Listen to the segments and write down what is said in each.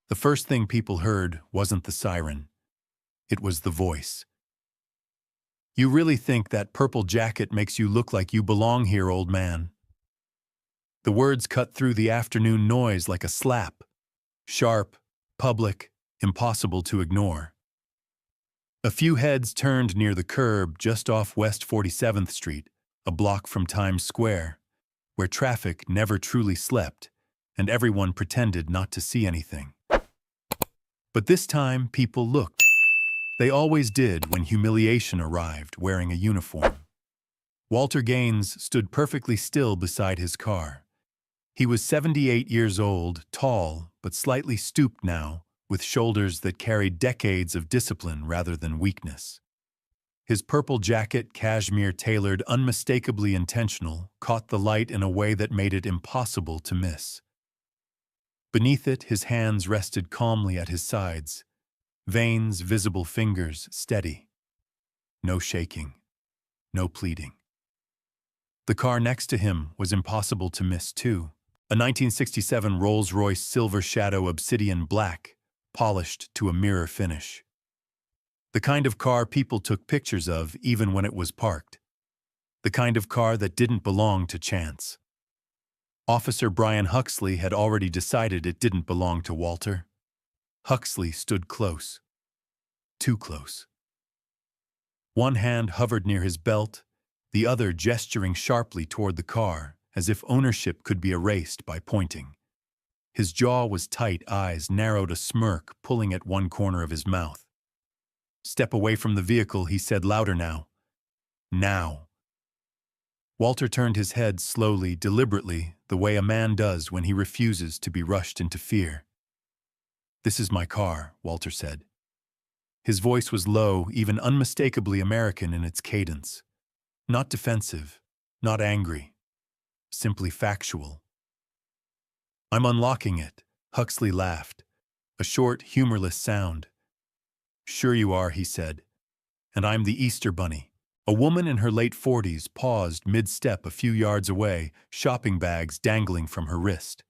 The first thing people heard wasn't the siren. It was the voice. "You really think that purple jacket makes you look like you belong here, old man?" The words cut through the afternoon noise like a slap. Sharp, public, impossible to ignore. A few heads turned near the curb just off West 47th Street, a block from Times Square, where traffic never truly slept, and everyone pretended not to see anything. But this time, people looked. They always did when humiliation arrived wearing a uniform. Walter Gaines stood perfectly still beside his car. He was 78 years old, tall, but slightly stooped now, with shoulders that carried decades of discipline rather than weakness. His purple jacket, cashmere-tailored, unmistakably intentional, caught the light in a way that made it impossible to miss. Beneath it, his hands rested calmly at his sides, veins, visible fingers, steady. No shaking, no pleading. The car next to him was impossible to miss, too. A 1967 Rolls-Royce Silver Shadow Obsidian Black, polished to a mirror finish. The kind of car people took pictures of even when it was parked. The kind of car that didn't belong to chance. Officer Brian Huxley had already decided it didn't belong to Walter. Huxley stood close. Too close. One hand hovered near his belt, the other gesturing sharply toward the car, as if ownership could be erased by pointing. His jaw was tight, eyes narrowed, a smirk pulling at one corner of his mouth. "Step away from the vehicle," he said louder now. "Now." Walter turned his head slowly, deliberately, the way a man does when he refuses to be rushed into fear. "This is my car," Walter said. His voice was low, even unmistakably American in its cadence. Not defensive, not angry, simply factual. "I'm unlocking it," Huxley laughed, a short, humorless sound. "Sure you are," he said. "And I'm the Easter Bunny." A woman in her late 40s paused mid-step a few yards away, shopping bags dangling from her wrist.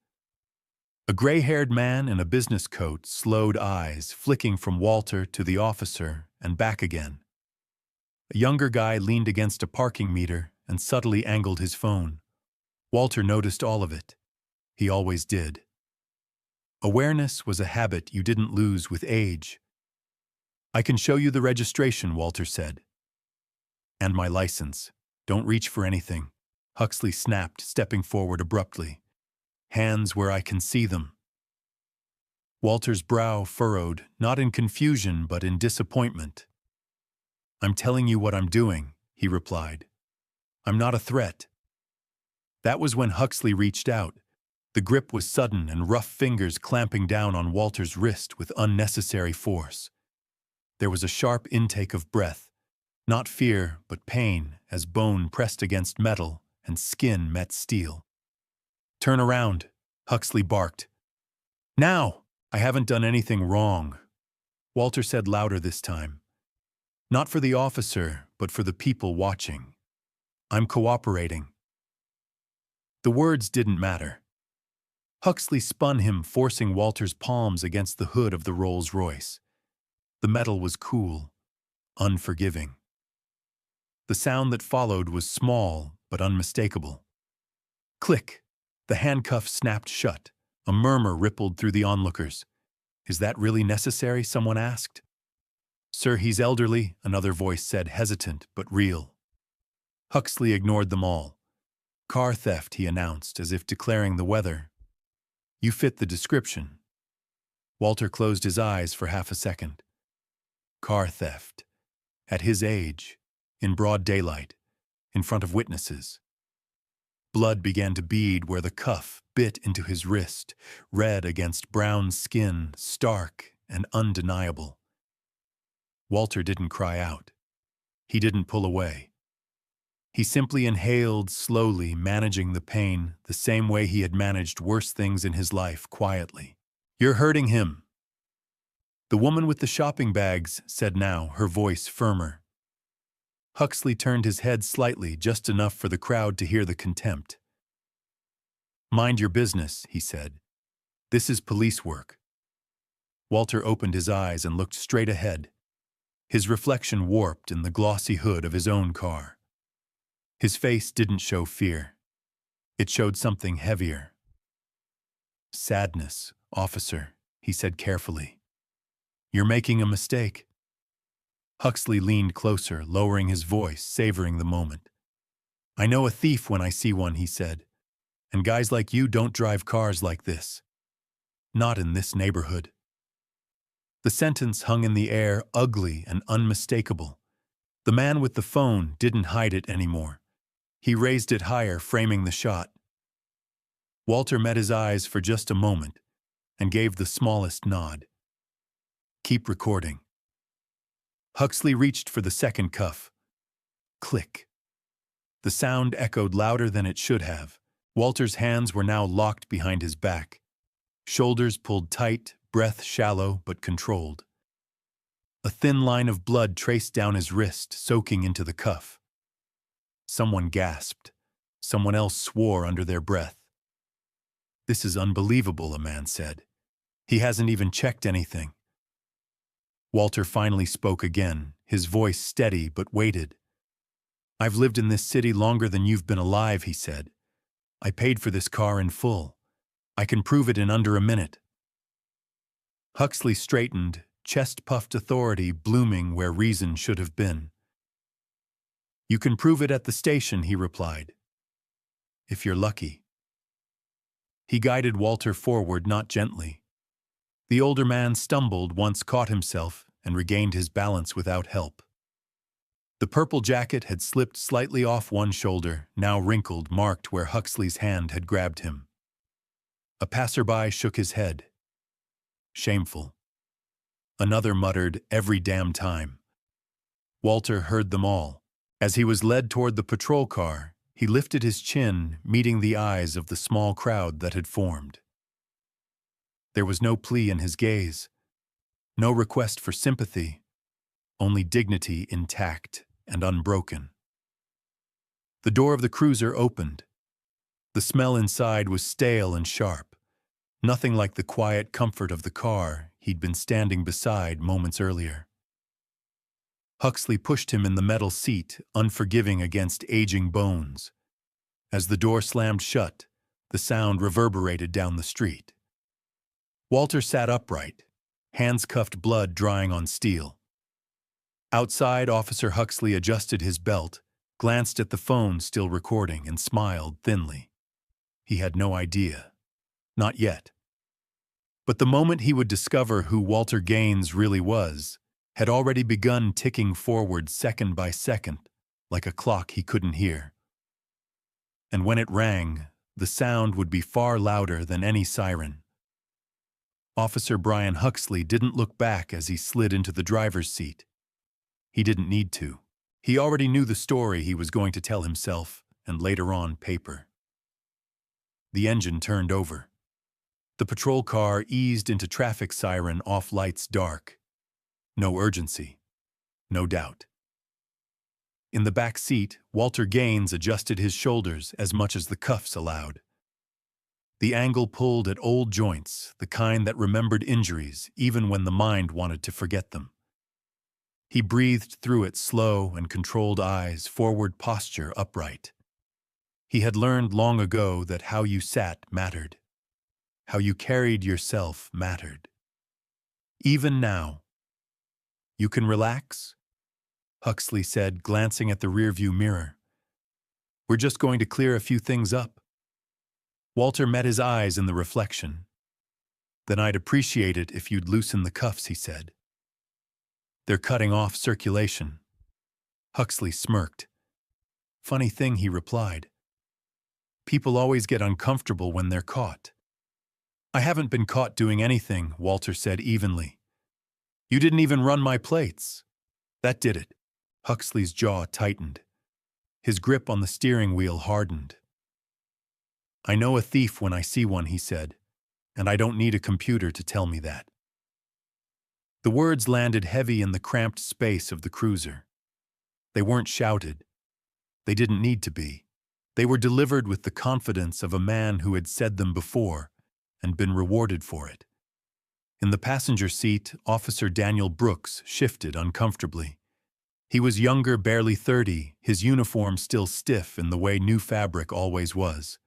A gray-haired man in a business coat slowed eyes, flicking from Walter to the officer and back again. A younger guy leaned against a parking meter and subtly angled his phone. Walter noticed all of it. He always did. Awareness was a habit you didn't lose with age. "I can show you the registration," Walter said. "And my license. Don't reach for anything," Huxley snapped, stepping forward abruptly. "Hands where I can see them." Walter's brow furrowed, not in confusion but in disappointment. "I'm telling you what I'm doing," he replied. "I'm not a threat." That was when Huxley reached out. The grip was sudden and rough fingers clamping down on Walter's wrist with unnecessary force. There was a sharp intake of breath, not fear but pain as bone pressed against metal and skin met steel. "Turn around," Huxley barked. "Now! I haven't done anything wrong," Walter said louder this time. "Not for the officer, but for the people watching. I'm cooperating." The words didn't matter. Huxley spun him, forcing Walter's palms against the hood of the Rolls-Royce. The metal was cool, unforgiving. The sound that followed was small but unmistakable. Click! The handcuff snapped shut. A murmur rippled through the onlookers. "Is that really necessary?" someone asked. "Sir, he's elderly," another voice said, hesitant but real. Huxley ignored them all. "Car theft," he announced, as if declaring the weather. "You fit the description." Walter closed his eyes for half a second. Car theft. At his age, in broad daylight, in front of witnesses. Blood began to bead where the cuff bit into his wrist, red against brown skin, stark and undeniable. Walter didn't cry out. He didn't pull away. He simply inhaled slowly, managing the pain the same way he had managed worse things in his life, quietly. "You're hurting him." The woman with the shopping bags said now, her voice firmer. Huxley turned his head slightly, just enough for the crowd to hear the contempt. "Mind your business," he said. "This is police work." Walter opened his eyes and looked straight ahead, his reflection warped in the glossy hood of his own car. His face didn't show fear. It showed something heavier. "Sadness, officer," he said carefully. "You're making a mistake." Huxley leaned closer, lowering his voice, savoring the moment. "I know a thief when I see one," he said. "And guys like you don't drive cars like this. Not in this neighborhood." The sentence hung in the air, ugly and unmistakable. The man with the phone didn't hide it anymore. He raised it higher, framing the shot. Walter met his eyes for just a moment and gave the smallest nod. "Keep recording." Huxley reached for the second cuff. Click. The sound echoed louder than it should have. Walter's hands were now locked behind his back. Shoulders pulled tight, breath shallow but controlled. A thin line of blood traced down his wrist, soaking into the cuff. Someone gasped. Someone else swore under their breath. "This is unbelievable," a man said. "He hasn't even checked anything." Walter finally spoke again, his voice steady but weighted. "I've lived in this city longer than you've been alive," he said. "I paid for this car in full. I can prove it in under a minute." Huxley straightened, chest-puffed authority blooming where reason should have been. "You can prove it at the station," he replied. "If you're lucky." He guided Walter forward, not gently. The older man stumbled, once caught himself, and regained his balance without help. The purple jacket had slipped slightly off one shoulder, now wrinkled, marked where Huxley's hand had grabbed him. A passerby shook his head. "Shameful." Another muttered, "Every damn time." Walter heard them all. As he was led toward the patrol car, he lifted his chin, meeting the eyes of the small crowd that had formed. There was no plea in his gaze, no request for sympathy, only dignity intact and unbroken. The door of the cruiser opened. The smell inside was stale and sharp, nothing like the quiet comfort of the car he'd been standing beside moments earlier. Huxley pushed him in the metal seat, unforgiving against aging bones. As the door slammed shut, the sound reverberated down the street. Walter sat upright, hands cuffed, blood drying on steel. Outside, Officer Huxley adjusted his belt, glanced at the phone still recording, and smiled thinly. He had no idea. Not yet. But the moment he would discover who Walter Gaines really was had already begun ticking forward second by second, like a clock he couldn't hear. And when it rang, the sound would be far louder than any siren. Officer Brian Huxley didn't look back as he slid into the driver's seat. He didn't need to. He already knew the story he was going to tell himself and later on paper. The engine turned over. The patrol car eased into traffic siren, off lights dark. No urgency. No doubt. In the back seat, Walter Gaines adjusted his shoulders as much as the cuffs allowed. The angle pulled at old joints, the kind that remembered injuries even when the mind wanted to forget them. He breathed through it, slow and controlled, eyes, forward posture, upright. He had learned long ago that how you sat mattered. How you carried yourself mattered. Even now. "You can relax," Huxley said, glancing at the rearview mirror. "We're just going to clear a few things up." Walter met his eyes in the reflection. "Then I'd appreciate it if you'd loosen the cuffs," he said. "They're cutting off circulation." Huxley smirked. "Funny thing," he replied. "People always get uncomfortable when they're caught." "I haven't been caught doing anything," Walter said evenly. "You didn't even run my plates." "That did it." Huxley's jaw tightened. His grip on the steering wheel hardened. "I know a thief when I see one," he said, "and I don't need a computer to tell me that." The words landed heavy in the cramped space of the cruiser. They weren't shouted. They didn't need to be. They were delivered with the confidence of a man who had said them before and been rewarded for it. In the passenger seat, Officer Daniel Brooks shifted uncomfortably. He was younger, barely 30, his uniform still stiff in the way new fabric always was.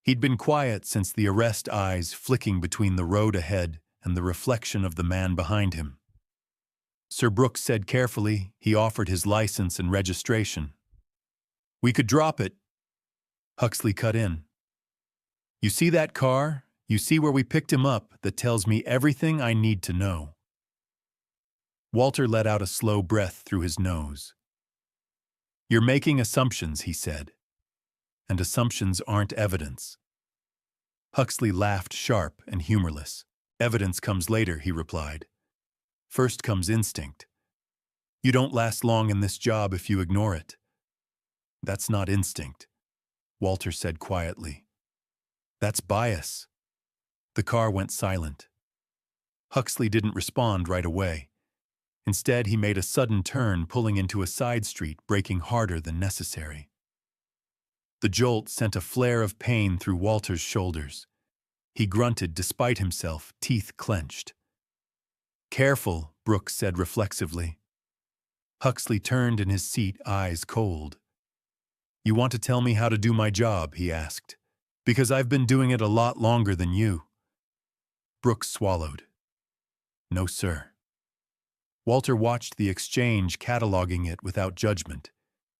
He'd been quiet since the arrest, eyes flicking between the road ahead and the reflection of the man behind him. Sir Brooks said carefully. He offered his license and registration. "We could drop it." Huxley cut in. "You see that car? You see where we picked him up? That tells me everything I need to know." Walter let out a slow breath through his nose. "You're making assumptions," he said. "And assumptions aren't evidence." Huxley laughed, sharp and humorless. "Evidence comes later," he replied. "First comes instinct. You don't last long in this job if you ignore it." "That's not instinct," Walter said quietly. "That's bias." The car went silent. Huxley didn't respond right away. Instead, he made a sudden turn, pulling into a side street, braking harder than necessary. The jolt sent a flare of pain through Walter's shoulders. He grunted despite himself, teeth clenched. "Careful," Brooks said reflexively. Huxley turned in his seat, eyes cold. "You want to tell me how to do my job?" he asked. "Because I've been doing it a lot longer than you." Brooks swallowed. "No, sir." Walter watched the exchange, cataloging it without judgment.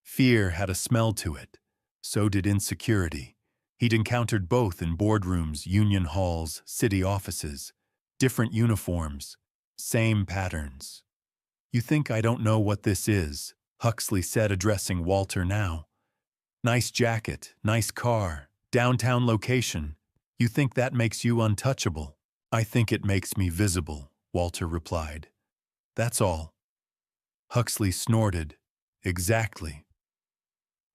Fear had a smell to it. So did insecurity. He'd encountered both in boardrooms, union halls, city offices. Different uniforms, same patterns. "You think I don't know what this is?" Huxley said, addressing Walter now. "Nice jacket, nice car, downtown location. You think that makes you untouchable?" "I think it makes me visible," Walter replied. "That's all." Huxley snorted. "Exactly."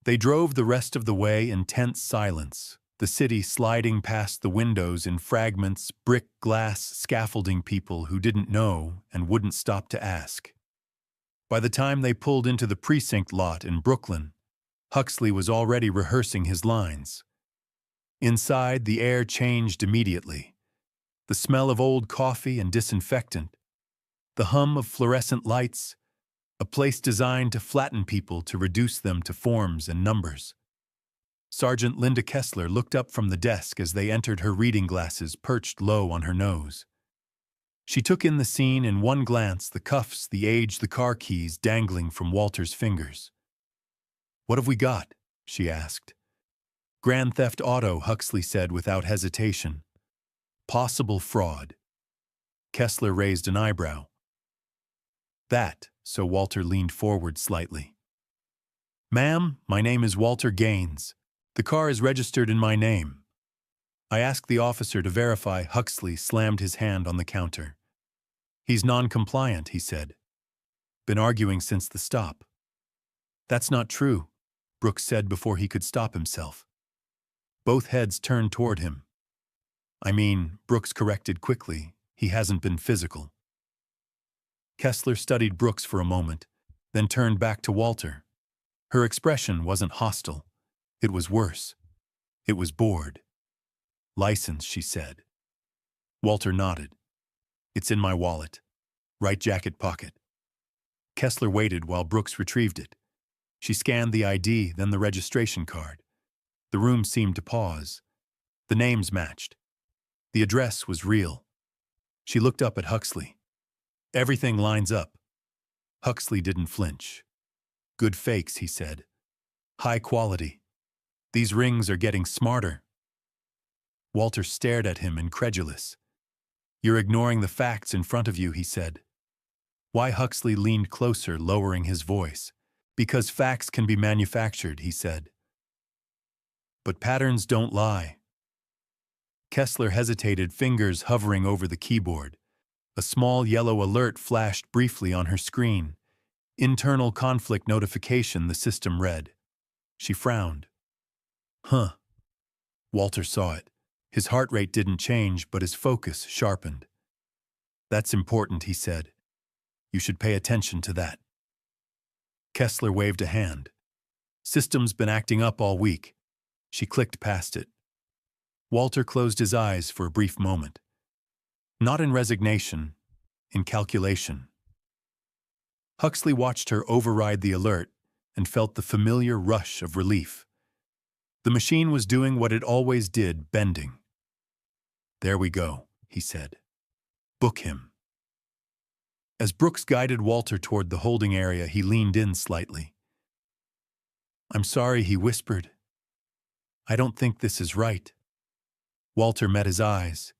They drove the rest of the way in tense silence, the city sliding past the windows in fragments, brick, glass, scaffolding, people who didn't know and wouldn't stop to ask. By the time they pulled into the precinct lot in Brooklyn, Huxley was already rehearsing his lines. Inside, the air changed immediately. The smell of old coffee and disinfectant, the hum of fluorescent lights, a place designed to flatten people, to reduce them to forms and numbers. Sergeant Linda Kessler looked up from the desk as they entered, her reading glasses perched low on her nose. She took in the scene in one glance, the cuffs, the age, the car keys dangling from Walter's fingers. "What have we got?" she asked. "Grand theft auto," Huxley said without hesitation. "Possible fraud." Kessler raised an eyebrow. "That," so Walter leaned forward slightly. "Ma'am, my name is Walter Gaines. The car is registered in my name." "I asked the officer to verify." Huxley slammed his hand on the counter. "He's non-compliant," he said. "Been arguing since the stop." "That's not true," Brooks said before he could stop himself. Both heads turned toward him. "I mean," Brooks corrected quickly, "he hasn't been physical." Kessler studied Brooks for a moment, then turned back to Walter. Her expression wasn't hostile. It was worse. It was bored. "License," she said. Walter nodded. "It's in my wallet. Right jacket pocket." Kessler waited while Brooks retrieved it. She scanned the ID, then the registration card. The room seemed to pause. The names matched. The address was real. She looked up at Huxley. "Everything lines up." Huxley didn't flinch. "Good fakes," he said. "High quality. These rings are getting smarter." Walter stared at him, incredulous. "You're ignoring the facts in front of you," he said. Why? Huxley leaned closer, lowering his voice. "Because facts can be manufactured," he said. "But patterns don't lie." Kessler hesitated, fingers hovering over the keyboard. A small yellow alert flashed briefly on her screen. "Internal conflict notification," the system read. She frowned. "Huh." Walter saw it. His heart rate didn't change, but his focus sharpened. "That's important," he said. "You should pay attention to that." Kessler waved a hand. "System's been acting up all week." She clicked past it. Walter closed his eyes for a brief moment. Not in resignation, in calculation. Huxley watched her override the alert and felt the familiar rush of relief. The machine was doing what it always did, bending. "There we go," he said. "Book him." As Brooks guided Walter toward the holding area, he leaned in slightly. "I'm sorry," he whispered. "I don't think this is right." Walter met his eyes.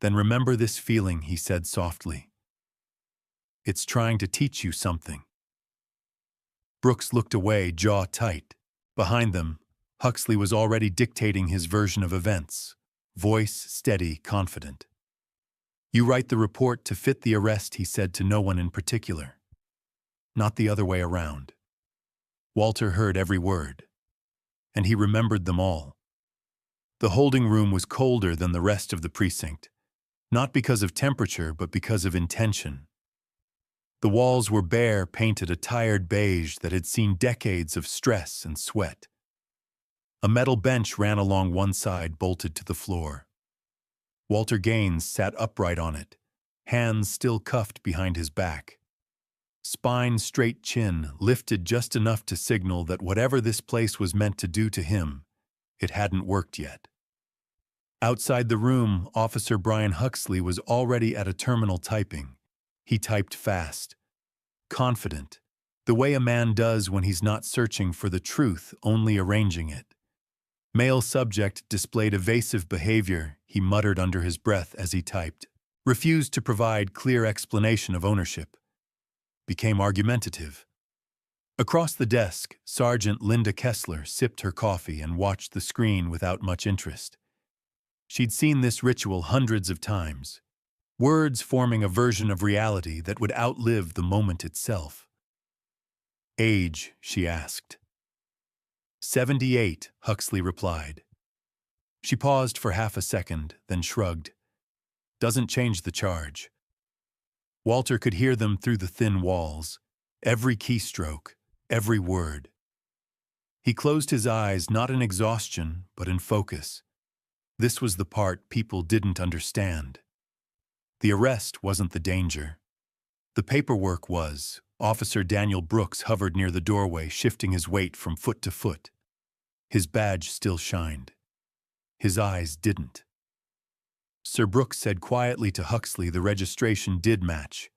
"Then remember this feeling," he said softly. "It's trying to teach you something." Brooks looked away, jaw tight. Behind them, Huxley was already dictating his version of events, voice steady, confident. "You write the report to fit the arrest," he said, to no one in particular. Not the other way around. Walter heard every word, and he remembered them all. The holding room was colder than the rest of the precinct, not because of temperature, but because of intention. The walls were bare, painted a tired beige that had seen decades of stress and sweat. A metal bench ran along one side, bolted to the floor. Walter Gaines sat upright on it, hands still cuffed behind his back. Spine straight, chin lifted just enough to signal that whatever this place was meant to do to him, it hadn't worked yet. Outside the room, Officer Brian Huxley was already at a terminal typing. He typed fast, confident, the way a man does when he's not searching for the truth, only arranging it. Male subject displayed evasive behavior, he muttered under his breath as he typed. Refused to provide clear explanation of ownership. Became argumentative. Across the desk, Sergeant Linda Kessler sipped her coffee and watched the screen without much interest. She'd seen this ritual hundreds of times, words forming a version of reality that would outlive the moment itself. "Age?" she asked. 78, Huxley replied. She paused for half a second, then shrugged. "Doesn't change the charge." Walter could hear them through the thin walls, every keystroke, every word. He closed his eyes, not in exhaustion, but in focus. This was the part people didn't understand. The arrest wasn't the danger. The paperwork was. Officer Daniel Brooks hovered near the doorway, shifting his weight from foot to foot. His badge still shined. His eyes didn't. Sir Brooks said quietly to Huxley the registration did match,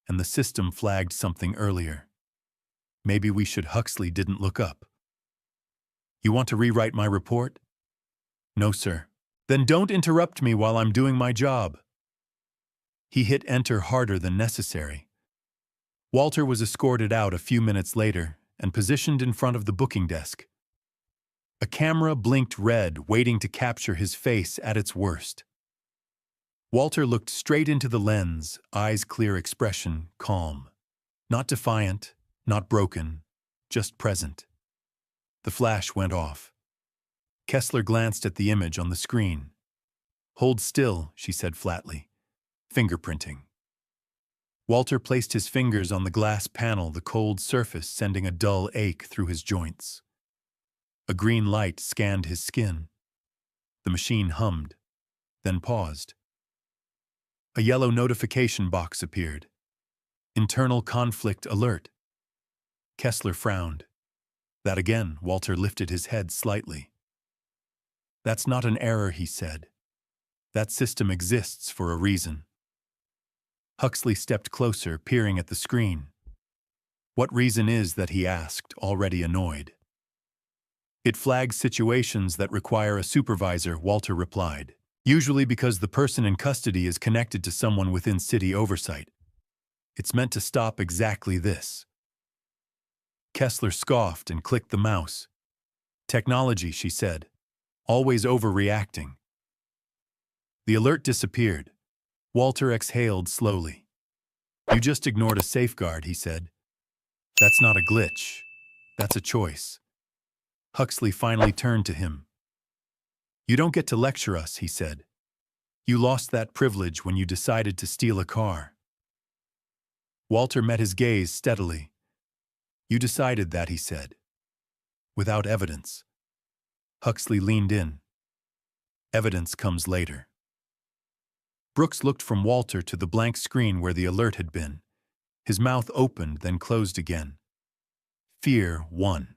and the system flagged something earlier. Maybe we should. Huxley didn't look up. "You want to rewrite my report?" "No, sir." "Then don't interrupt me while I'm doing my job." He hit enter harder than necessary. Walter was escorted out a few minutes later and positioned in front of the booking desk. A camera blinked red, waiting to capture his face at its worst. Walter looked straight into the lens, eyes clear, expression calm. Not defiant, not broken, just present. The flash went off. Kessler glanced at the image on the screen. "Hold still," she said flatly. "Fingerprinting." Walter placed his fingers on the glass panel, the cold surface sending a dull ache through his joints. A green light scanned his skin. The machine hummed, then paused. A yellow notification box appeared. Internal conflict alert. Kessler frowned. That again, Walter lifted his head slightly. "That's not an error," he said. "That system exists for a reason." Huxley stepped closer, peering at the screen. "What reason is that?" he asked, already annoyed. "It flags situations that require a supervisor," Walter replied. "Usually because the person in custody is connected to someone within city oversight. It's meant to stop exactly this." Kessler scoffed and clicked the mouse. "Technology," she said. "Always overreacting." The alert disappeared. Walter exhaled slowly. "You just ignored a safeguard," he said. "That's not a glitch. That's a choice." Huxley finally turned to him. "You don't get to lecture us," he said. "You lost that privilege when you decided to steal a car." Walter met his gaze steadily. "You decided that," he said. "Without evidence." Huxley leaned in. "Evidence comes later." Brooks looked from Walter to the blank screen where the alert had been. His mouth opened, then closed again. Fear won.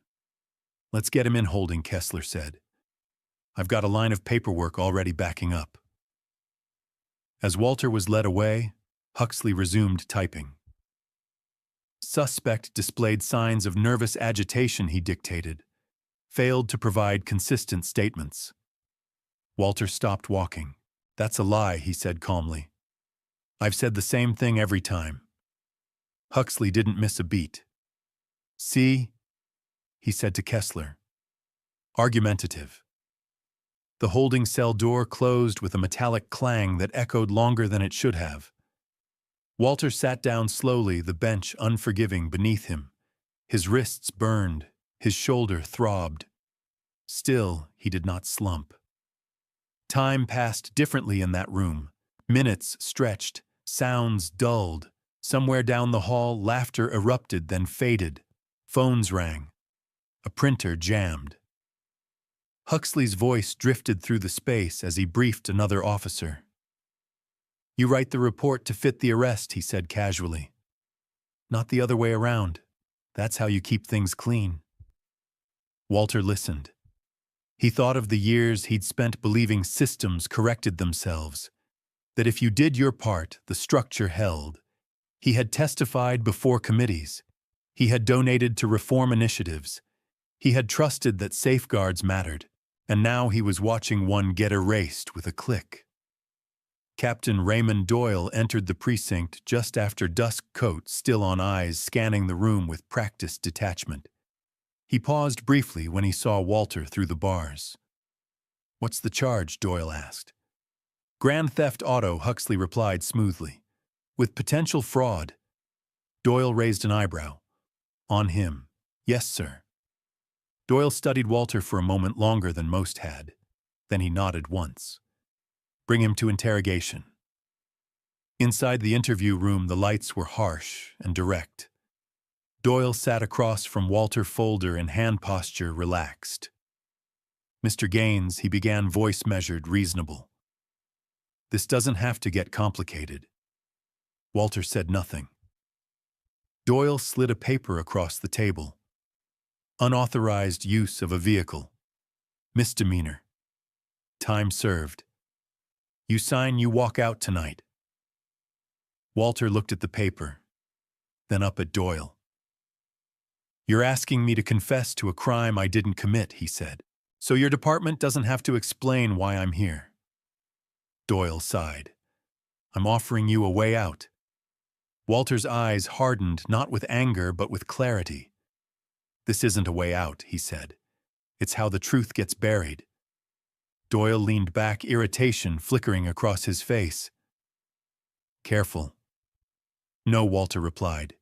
"Let's get him in holding," Kessler said. "I've got a line of paperwork already backing up." As Walter was led away, Huxley resumed typing. "Suspect displayed signs of nervous agitation," he dictated. "Failed to provide consistent statements." Walter stopped walking. "That's a lie," he said calmly. "I've said the same thing every time." Huxley didn't miss a beat. "See?" he said to Kessler. Argumentative. The holding cell door closed with a metallic clang that echoed longer than it should have. Walter sat down slowly, the bench unforgiving beneath him. His wrists burned, his shoulder throbbed. Still, he did not slump. Time passed differently in that room. Minutes stretched, sounds dulled. Somewhere down the hall, laughter erupted, then faded. Phones rang. A printer jammed. Huxley's voice drifted through the space as he briefed another officer. "You write the report to fit the arrest," he said casually. "Not the other way around. That's how you keep things clean." Walter listened. He thought of the years he'd spent believing systems corrected themselves, that if you did your part, the structure held. He had testified before committees. He had donated to reform initiatives. He had trusted that safeguards mattered, and now he was watching one get erased with a click. Captain Raymond Doyle entered the precinct just after dusk, coat still on eyes, scanning the room with practiced detachment. He paused briefly when he saw Walter through the bars. "What's the charge?" Doyle asked. "Grand theft auto," Huxley replied smoothly. "With potential fraud." Doyle raised an eyebrow. "On him." "Yes, sir." Doyle studied Walter for a moment longer than most had. Then he nodded once. "Bring him to interrogation." Inside the interview room, the lights were harsh and direct. Doyle sat across from Walter, folder and hand posture relaxed. "Mr. Gaines," he began, voice measured, reasonable. "This doesn't have to get complicated." Walter said nothing. Doyle slid a paper across the table. "Unauthorized use of a vehicle. Misdemeanor. Time served. You sign, you walk out tonight." Walter looked at the paper, then up at Doyle. "You're asking me to confess to a crime I didn't commit," he said. "So your department doesn't have to explain why I'm here." Doyle sighed. "I'm offering you a way out." Walter's eyes hardened, not with anger, but with clarity. "This isn't a way out," he said. "It's how the truth gets buried." Doyle leaned back, irritation flickering across his face. "Careful." "No," Walter replied.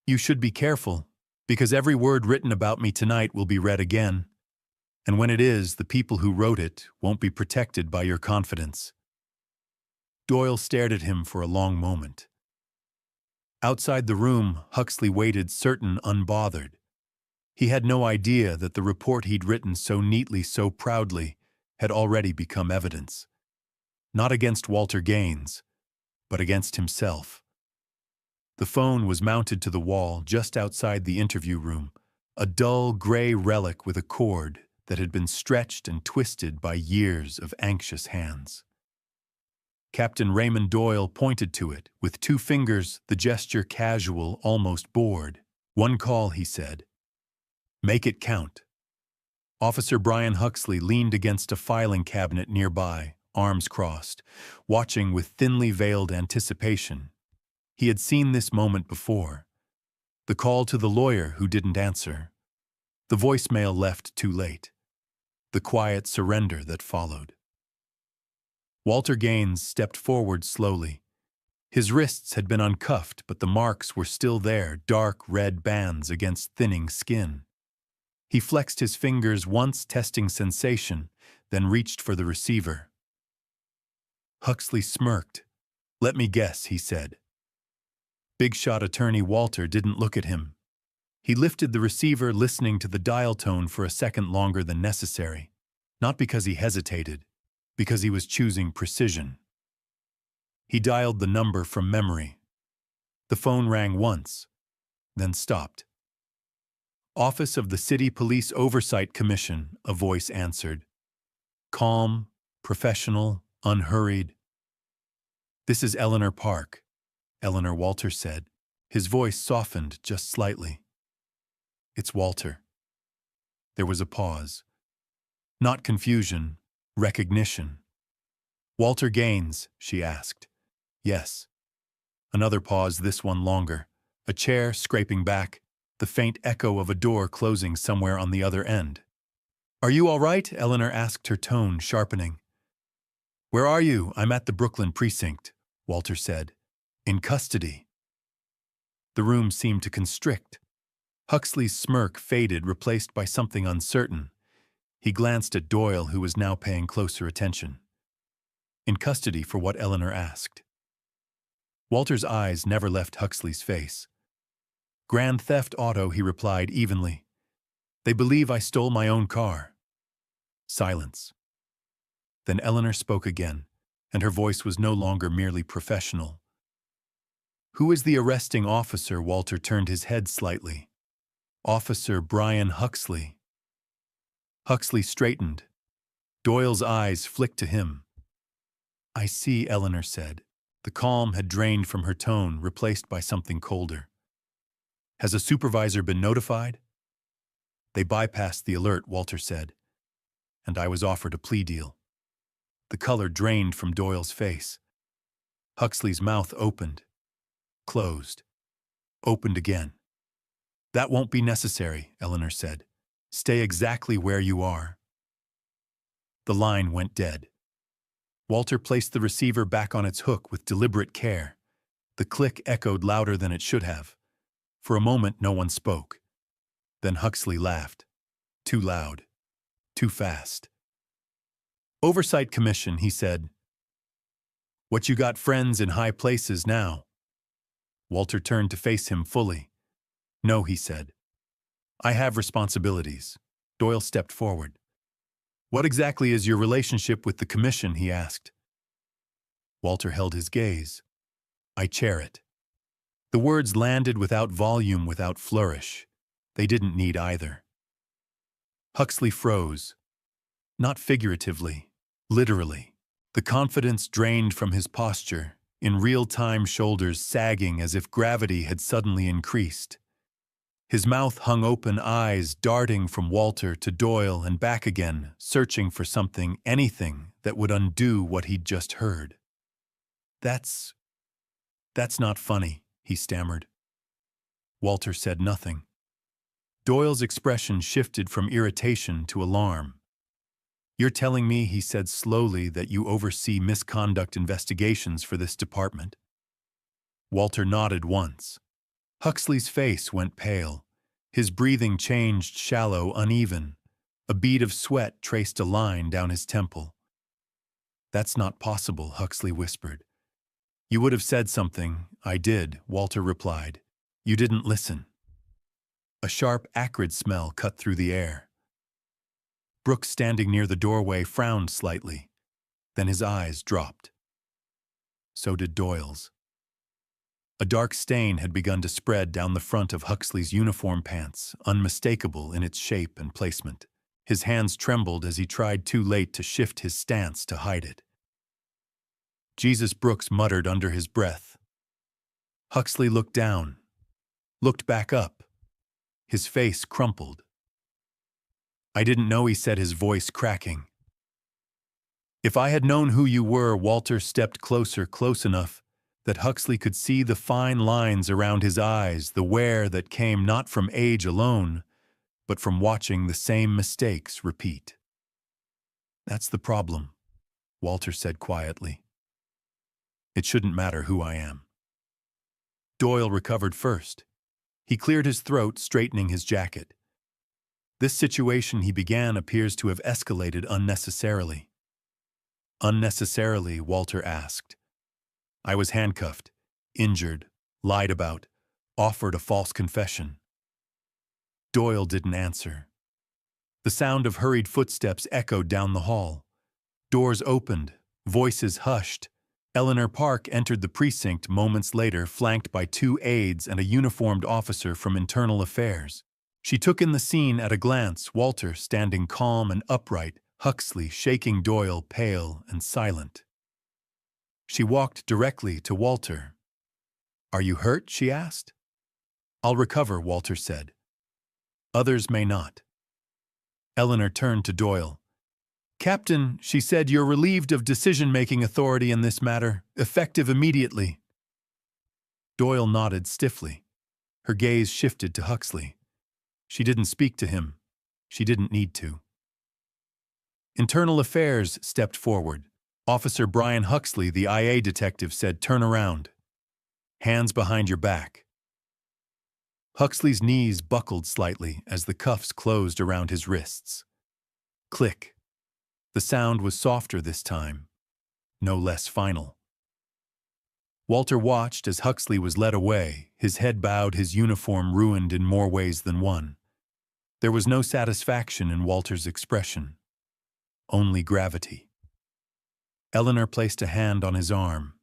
"You should be careful, because every word written about me tonight will be read again. And when it is, the people who wrote it won't be protected by your confidence." Doyle stared at him for a long moment. Outside the room, Huxley waited, certain, unbothered. He had no idea that the report he'd written so neatly, so proudly, had already become evidence. Not against Walter Gaines, but against himself. The phone was mounted to the wall just outside the interview room, a dull gray relic with a cord that had been stretched and twisted by years of anxious hands. Captain Raymond Doyle pointed to it, with two fingers, the gesture casual, almost bored. "One call," he said. "Make it count." Officer Brian Huxley leaned against a filing cabinet nearby, arms crossed, watching with thinly veiled anticipation. He had seen this moment before. The call to the lawyer who didn't answer. The voicemail left too late. The quiet surrender that followed. Walter Gaines stepped forward slowly. His wrists had been uncuffed, but the marks were still there, dark red bands against thinning skin. He flexed his fingers once, testing sensation, then reached for the receiver. Huxley smirked. "Let me guess," he said. Big shot attorney Walter didn't look at him. He lifted the receiver, listening to the dial tone for a second longer than necessary. Not because he hesitated, because he was choosing precision. He dialed the number from memory. The phone rang once, then stopped. "Office of the City Police Oversight Commission," a voice answered. Calm, professional, unhurried. "This is Eleanor Park," Eleanor Walter said. His voice softened just slightly. "It's Walter." There was a pause. Not confusion, recognition. "Walter Gaines?" she asked. "Yes." Another pause, this one longer. A chair scraping back, the faint echo of a door closing somewhere on the other end. "Are you all right?" Eleanor asked, her tone sharpening. "Where are you?" "I'm at the Brooklyn precinct," Walter said. "In custody." The room seemed to constrict. Huxley's smirk faded, replaced by something uncertain. He glanced at Doyle, who was now paying closer attention. "In custody for what?" Eleanor asked. Walter's eyes never left Huxley's face. "Grand theft auto," he replied evenly. "They believe I stole my own car." Silence. Then Eleanor spoke again, and her voice was no longer merely professional. "Who is the arresting officer?" Walter turned his head slightly. "Officer Brian Huxley." Huxley straightened. Doyle's eyes flicked to him. "I see," Eleanor said. The calm had drained from her tone, replaced by something colder. "Has a supervisor been notified?" "They bypassed the alert," Walter said. "And I was offered a plea deal." The color drained from Doyle's face. Huxley's mouth opened, closed, opened again. "That won't be necessary," Eleanor said. "Stay exactly where you are." The line went dead. Walter placed the receiver back on its hook with deliberate care. The click echoed louder than it should have. For a moment, no one spoke. Then Huxley laughed. Too loud. Too fast. "Oversight Commission," he said. "What, you got friends in high places now?" Walter turned to face him fully. "No," he said. "I have responsibilities." Doyle stepped forward. "What exactly is your relationship with the commission?" he asked. Walter held his gaze. "I chair it." The words landed without volume, without flourish. They didn't need either. Huxley froze. Not figuratively, literally. The confidence drained from his posture, in real time, shoulders sagging as if gravity had suddenly increased. His mouth hung open, eyes darting from Walter to Doyle and back again, searching for something, anything, that would undo what he'd just heard. That's not funny," he stammered. Walter said nothing. Doyle's expression shifted from irritation to alarm. "You're telling me," he said slowly, "that you oversee misconduct investigations for this department?" Walter nodded once. Huxley's face went pale. His breathing changed, shallow, uneven. A bead of sweat traced a line down his temple. "That's not possible," Huxley whispered. "You would have said something." "I did," Walter replied. "You didn't listen." A sharp, acrid smell cut through the air. Brooks, standing near the doorway, frowned slightly. Then his eyes dropped. So did Doyle's. A dark stain had begun to spread down the front of Huxley's uniform pants, unmistakable in its shape and placement. His hands trembled as he tried too late to shift his stance to hide it. "Jesus," Brooks muttered under his breath. Huxley looked down, looked back up. His face crumpled. "I didn't know," he said, his voice cracking. "If I had known who you were," Walter stepped closer, close enough that Huxley could see the fine lines around his eyes, the wear that came not from age alone, but from watching the same mistakes repeat. "That's the problem," Walter said quietly. "It shouldn't matter who I am." Doyle recovered first. He cleared his throat, straightening his jacket. "This situation," he began, "appears to have escalated unnecessarily." "Unnecessarily?" Walter asked. "I was handcuffed, injured, lied about, offered a false confession." Doyle didn't answer. The sound of hurried footsteps echoed down the hall. Doors opened, voices hushed, Eleanor Park entered the precinct moments later, flanked by 2 aides and a uniformed officer from Internal Affairs. She took in the scene at a glance, Walter standing calm and upright, Huxley shaking Doyle, pale and silent. She walked directly to Walter. "Are you hurt?" she asked. "I'll recover," Walter said. "Others may not." Eleanor turned to Doyle. "Captain," she said, "you're relieved of decision-making authority in this matter, effective immediately." Doyle nodded stiffly. Her gaze shifted to Huxley. She didn't speak to him. She didn't need to. Internal Affairs stepped forward. Officer Brian Huxley, the IA detective, said, "Turn around. Hands behind your back." Huxley's knees buckled slightly as the cuffs closed around his wrists. Click. The sound was softer this time, no less final. Walter watched as Huxley was led away, his head bowed, his uniform ruined in more ways than one. There was no satisfaction in Walter's expression, only gravity. Eleanor placed a hand on his arm.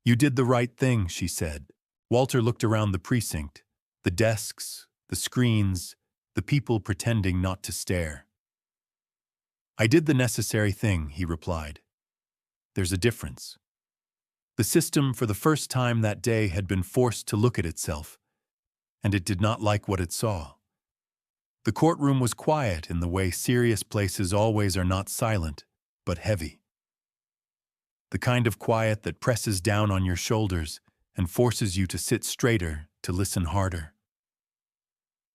"You did the right thing," she said. Walter looked around the precinct, the desks, the screens, the people pretending not to stare. "I did the necessary thing," he replied. "There's a difference." The system, for the first time that day, had been forced to look at itself, and it did not like what it saw. The courtroom was quiet in the way serious places always are, not silent, but heavy. The kind of quiet that presses down on your shoulders and forces you to sit straighter, to listen harder.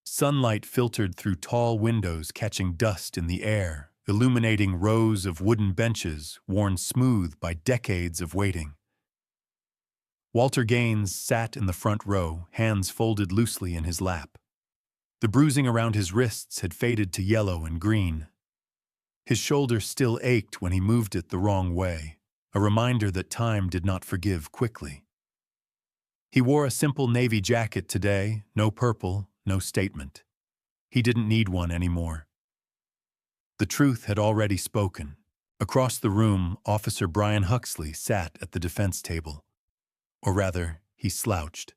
Sunlight filtered through tall windows, catching dust in the air, illuminating rows of wooden benches worn smooth by decades of waiting. Walter Gaines sat in the front row, hands folded loosely in his lap. The bruising around his wrists had faded to yellow and green. His shoulder still ached when he moved it the wrong way, a reminder that time did not forgive quickly. He wore a simple navy jacket today, no purple, no statement. He didn't need one anymore. The truth had already spoken. Across the room, Officer Brian Huxley sat at the defense table. Or rather, he slouched.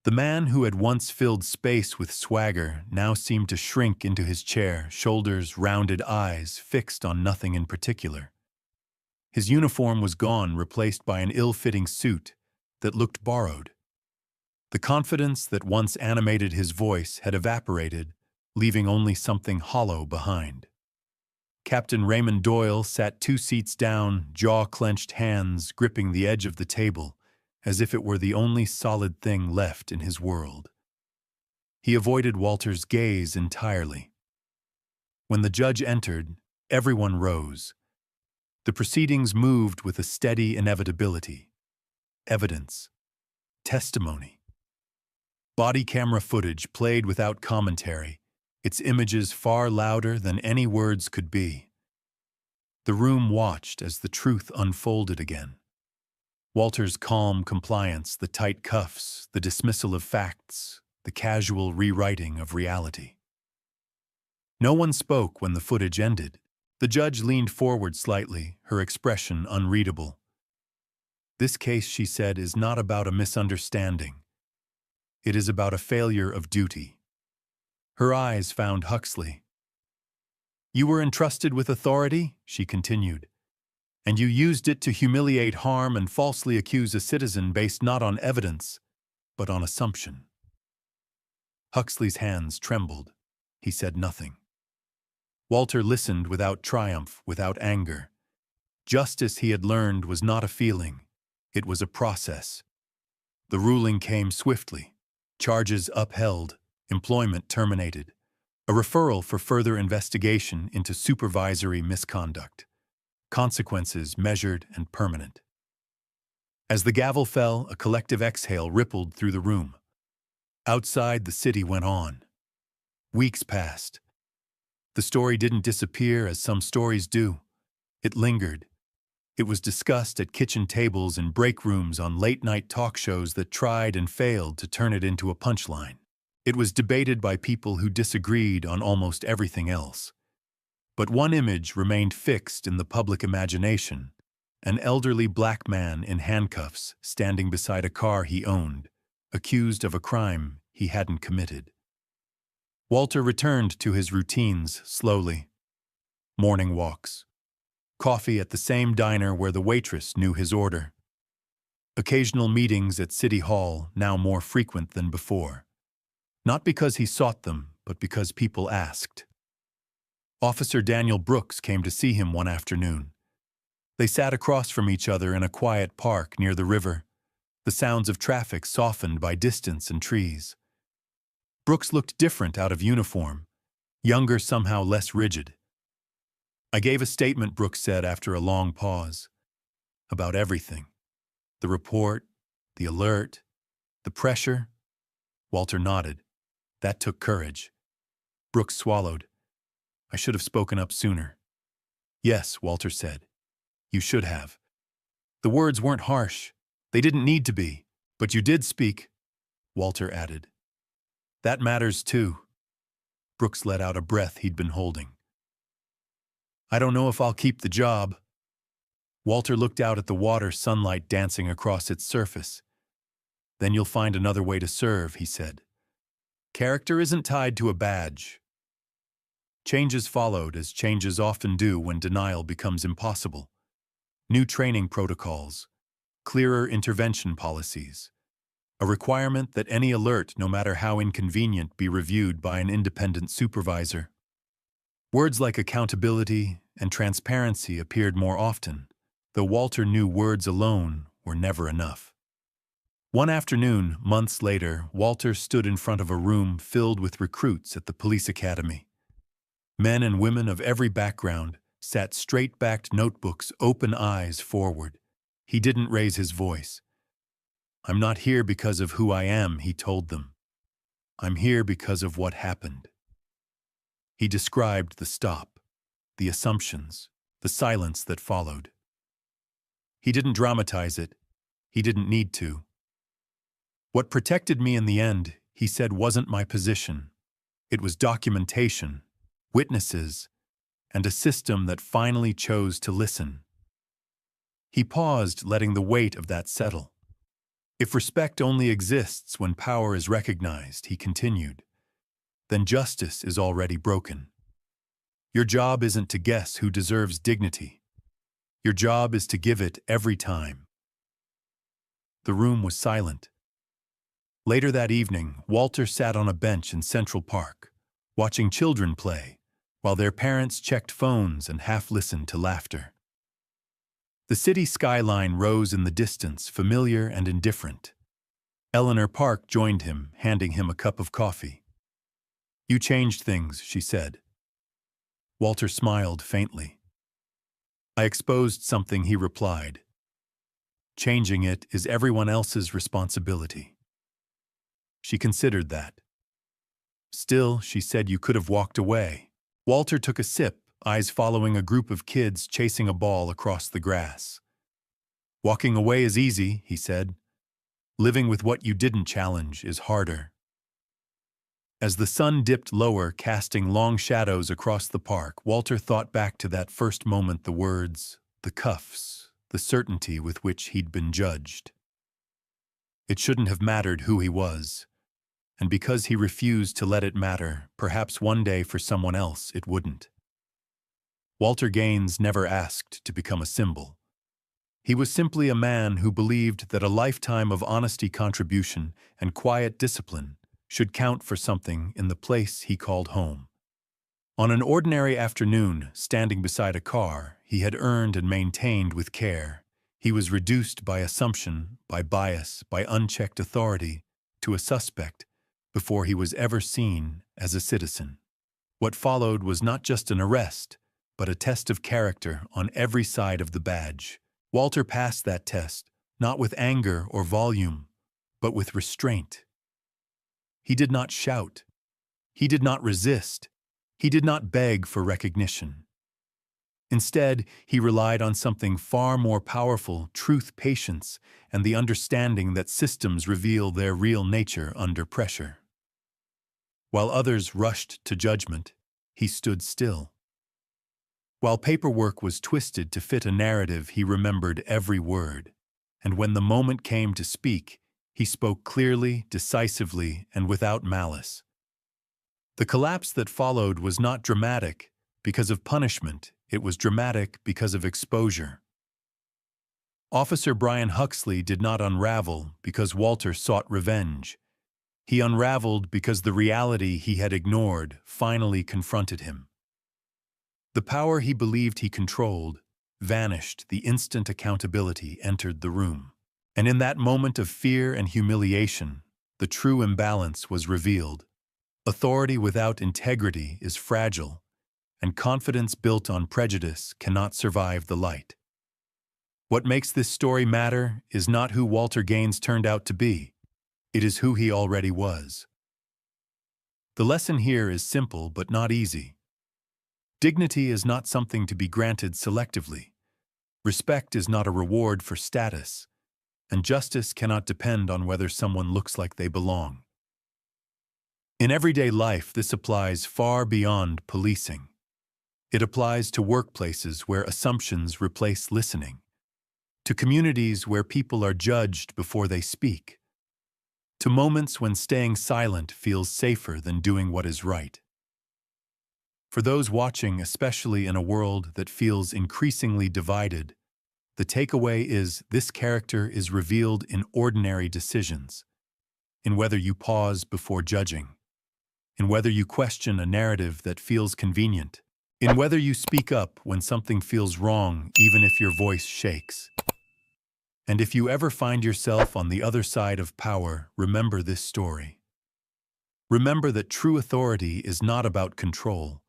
The man who had once filled space with swagger now seemed to shrink into his chair, shoulders, rounded eyes fixed on nothing in particular. His uniform was gone, replaced by an ill-fitting suit that looked borrowed. The confidence that once animated his voice had evaporated, leaving only something hollow behind. Captain Raymond Doyle sat 2 seats down, jaw-clenched, hands gripping the edge of the table, as if it were the only solid thing left in his world. He avoided Walter's gaze entirely. When the judge entered, everyone rose. The proceedings moved with a steady inevitability. Evidence. Testimony. Body camera footage played without commentary, its images far louder than any words could be. The room watched as the truth unfolded again. Walter's calm compliance, the tight cuffs, the dismissal of facts, the casual rewriting of reality. No one spoke when the footage ended. The judge leaned forward slightly, her expression unreadable. "This case," she said, "is not about a misunderstanding. It is about a failure of duty." Her eyes found Huxley. "You were entrusted with authority," she continued, "and you used it to humiliate, harm, and falsely accuse a citizen based not on evidence, but on assumption." Huxley's hands trembled. He said nothing. Walter listened without triumph, without anger. Justice, he had learned, was not a feeling. It was a process. The ruling came swiftly. Charges upheld, employment terminated, a referral for further investigation into supervisory misconduct, consequences measured and permanent. As the gavel fell, a collective exhale rippled through the room. Outside, the city went on. Weeks passed. The story didn't disappear as some stories do. It lingered. It was discussed at kitchen tables and break rooms, on late-night talk shows that tried and failed to turn it into a punchline. It was debated by people who disagreed on almost everything else. But one image remained fixed in the public imagination, an elderly black man in handcuffs standing beside a car he owned, accused of a crime he hadn't committed. Walter returned to his routines slowly. Morning walks. Coffee at the same diner where the waitress knew his order. Occasional meetings at City Hall, now more frequent than before. Not because he sought them, but because people asked. Officer Daniel Brooks came to see him one afternoon. They sat across from each other in a quiet park near the river, the sounds of traffic softened by distance and trees. Brooks looked different out of uniform, younger, somehow less rigid. "I gave a statement," Brooks said after a long pause, "about everything. The report, the alert, the pressure." Walter nodded. That took courage. Brooks swallowed. "I should have spoken up sooner." "Yes," Walter said. "You should have. The words weren't harsh. They didn't need to be. But you did speak," Walter added. "That matters too." Brooks let out a breath he'd been holding. "I don't know if I'll keep the job." Walter looked out at the water, sunlight dancing across its surface. "Then you'll find another way to serve," he said. "Character isn't tied to a badge." Changes followed, as changes often do when denial becomes impossible. New training protocols, clearer intervention policies, a requirement that any alert, no matter how inconvenient, be reviewed by an independent supervisor. Words like accountability and transparency appeared more often, though Walter knew words alone were never enough. One afternoon, months later, Walter stood in front of a room filled with recruits at the police academy. Men and women of every background sat straight-backed, notebooks, open eyes forward. He didn't raise his voice. "I'm not here because of who I am," he told them. "I'm here because of what happened." He described the stop, the assumptions, the silence that followed. He didn't dramatize it. He didn't need to. "What protected me in the end," he said, "wasn't my position. It was documentation, witnesses, and a system that finally chose to listen." He paused, letting the weight of that settle. "If respect only exists when power is recognized," he continued, "then justice is already broken. Your job isn't to guess who deserves dignity. Your job is to give it every time." The room was silent. Later that evening, Walter sat on a bench in Central Park, watching children play, while their parents checked phones and half-listened to laughter. The city skyline rose in the distance, familiar and indifferent. Eleanor Park joined him, handing him a cup of coffee. "You changed things," she said. Walter smiled faintly. "I exposed something," he replied. "Changing it is everyone else's responsibility." She considered that. "Still," she said, "you could have walked away." Walter took a sip, eyes following a group of kids chasing a ball across the grass. "Walking away is easy," he said. "Living with what you didn't challenge is harder." As the sun dipped lower, casting long shadows across the park, Walter thought back to that first moment, the words, the cuffs, the certainty with which he'd been judged. It shouldn't have mattered who he was, and because he refused to let it matter, perhaps one day for someone else it wouldn't. Walter Gaines never asked to become a symbol. He was simply a man who believed that a lifetime of honesty, contribution, and quiet discipline should count for something in the place he called home. On an ordinary afternoon, standing beside a car he had earned and maintained with care, he was reduced by assumption, by bias, by unchecked authority, to a suspect before he was ever seen as a citizen. What followed was not just an arrest, but a test of character on every side of the badge. Walter passed that test, not with anger or volume, but with restraint. He did not shout. He did not resist. He did not beg for recognition. Instead, he relied on something far more powerful: truth, patience, and the understanding that systems reveal their real nature under pressure. While others rushed to judgment, he stood still. While paperwork was twisted to fit a narrative, he remembered every word. And when the moment came to speak, he spoke clearly, decisively, and without malice. The collapse that followed was not dramatic because of punishment, it was dramatic because of exposure. Officer Brian Huxley did not unravel because Walter sought revenge. He unraveled because the reality he had ignored finally confronted him. The power he believed he controlled vanished the instant accountability entered the room. And in that moment of fear and humiliation, the true imbalance was revealed. Authority without integrity is fragile, and confidence built on prejudice cannot survive the light. What makes this story matter is not who Walter Gaines turned out to be. It is who he already was. The lesson here is simple but not easy. Dignity is not something to be granted selectively. Respect is not a reward for status, and justice cannot depend on whether someone looks like they belong. In everyday life, this applies far beyond policing. It applies to workplaces where assumptions replace listening, to communities where people are judged before they speak, to moments when staying silent feels safer than doing what is right. For those watching, especially in a world that feels increasingly divided, the takeaway is this character is revealed in ordinary decisions, in whether you pause before judging, in whether you question a narrative that feels convenient, in whether you speak up when something feels wrong even if your voice shakes. And if you ever find yourself on the other side of power, remember this story. Remember that true authority is not about control.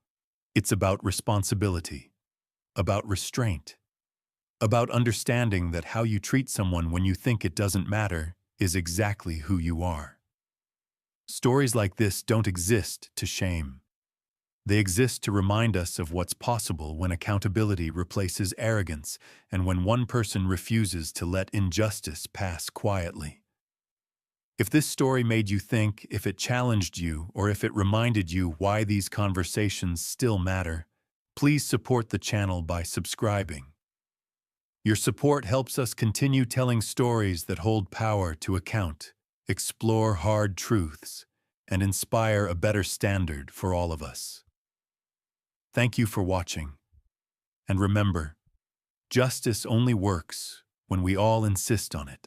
It's about responsibility, about restraint, about understanding that how you treat someone when you think it doesn't matter is exactly who you are. Stories like this don't exist to shame. They exist to remind us of what's possible when accountability replaces arrogance and when one person refuses to let injustice pass quietly. If this story made you think, if it challenged you, or if it reminded you why these conversations still matter, please support the channel by subscribing. Your support helps us continue telling stories that hold power to account, explore hard truths, and inspire a better standard for all of us. Thank you for watching. And remember, justice only works when we all insist on it.